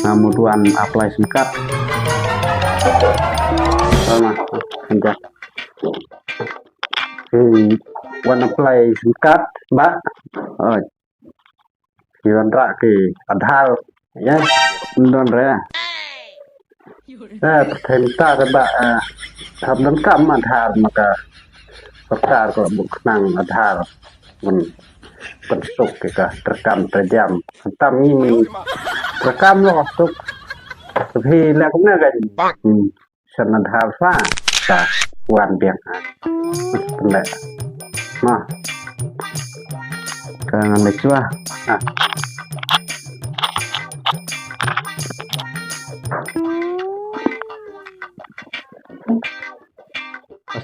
Kemudian apply singkat sama senja one apply singkat mbak Hirandra ke Adhar ya don re perintah mbak lengkap Adhar maka serta kalau bukan Adhar bentuk kita terekam terjam hitam ini terekam loh untuk tapi là cũng là gần sân là thao pha cả hoàn biệt lệ mà càng lịch chưa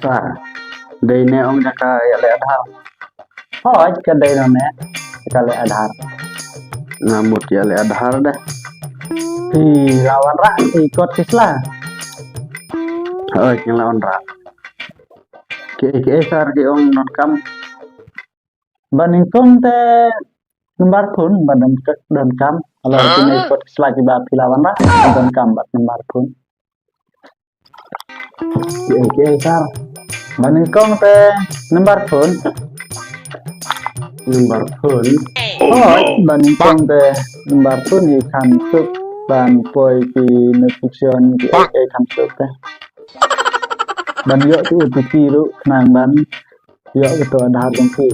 sao đây nè ông đã cái lệ thao hỏi cái đây là nè cái lệ Adhar là một cái lệ Adhar đấy thì lawan rak thì ikut kislah yang lawan rak ke sar ke ong non kam baning kong te lembar pun badam dan kam kalau kini ikut kislah di bab lawan rak dan kam bab lembar pun ke sar baning kong te lembar pun baning kong te lembar pun ikan sup ban poi di nutrition di kan sup teh ban yo tu uti lu nang ban yo itu ada harga ki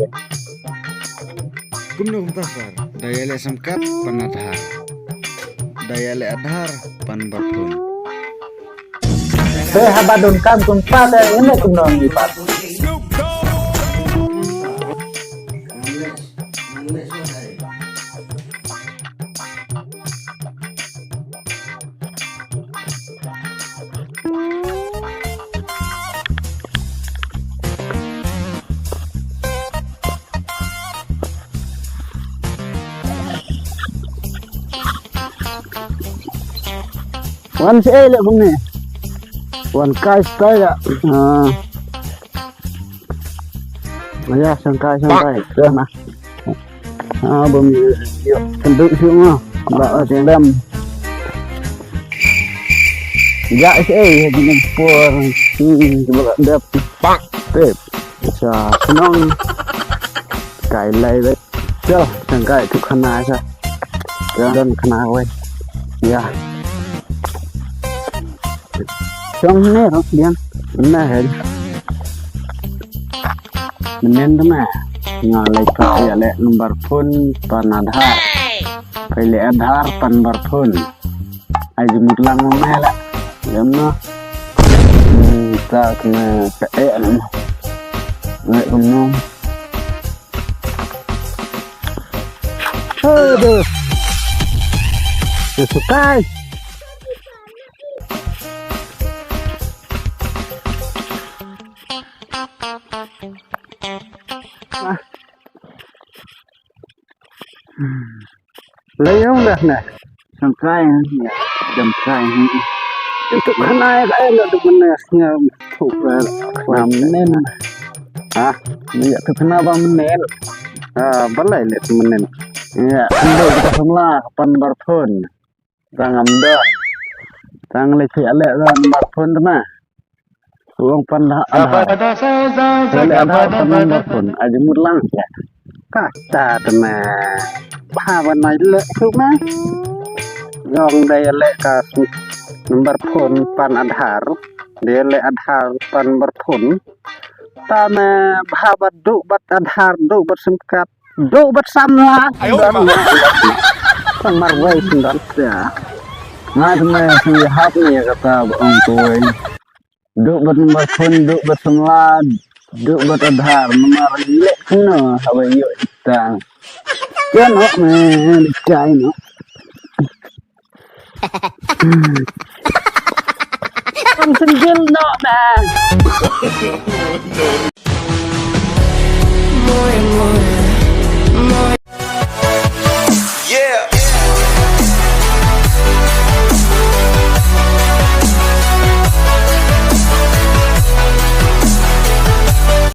kumno tasar daya le samkat panadhar daya le adhar pan barpun habadun kam kumpa teh ini kumno ni pat wan si ele bung ni wan kai style ya ya sangkai dah nah bung yo kenduk semua mbak tendam ya si gini pur coba dap pak tep sa senang kai lai đấy chưa sangkai tu khana sa dan khana wei ya trong này nó điên này hết mình đó mà ngồi lại cái lại nomor phone pan Adhar phải lại Adhar pan nomor phone ai dùng một lần mà lại giống nó ta kena PE nữa lại không ngon được suka lấy không được này xong cái đầm cái itu kena cái là được mình nhờ thuộc làm nên mình itu kena bang men vẫn lại lihat men ya ando kita semula pan barphone rang amdan rang le cia le ran barphone mah uang pan ada pan barphone aja murlang ya kata teman bahwa naik cuma yang daya lek kas nomor phone pan Adhar dia lek Adhar pan berphone tama bahwa du bat Adhar du bat simkat du bat samla kan marwai sindan ya ngai teman si hat ni kata orang tua du bat nomor phone du bat samla du bat Adhar nomor lek kena hawa yo tang ya no me cai no senjil no dah.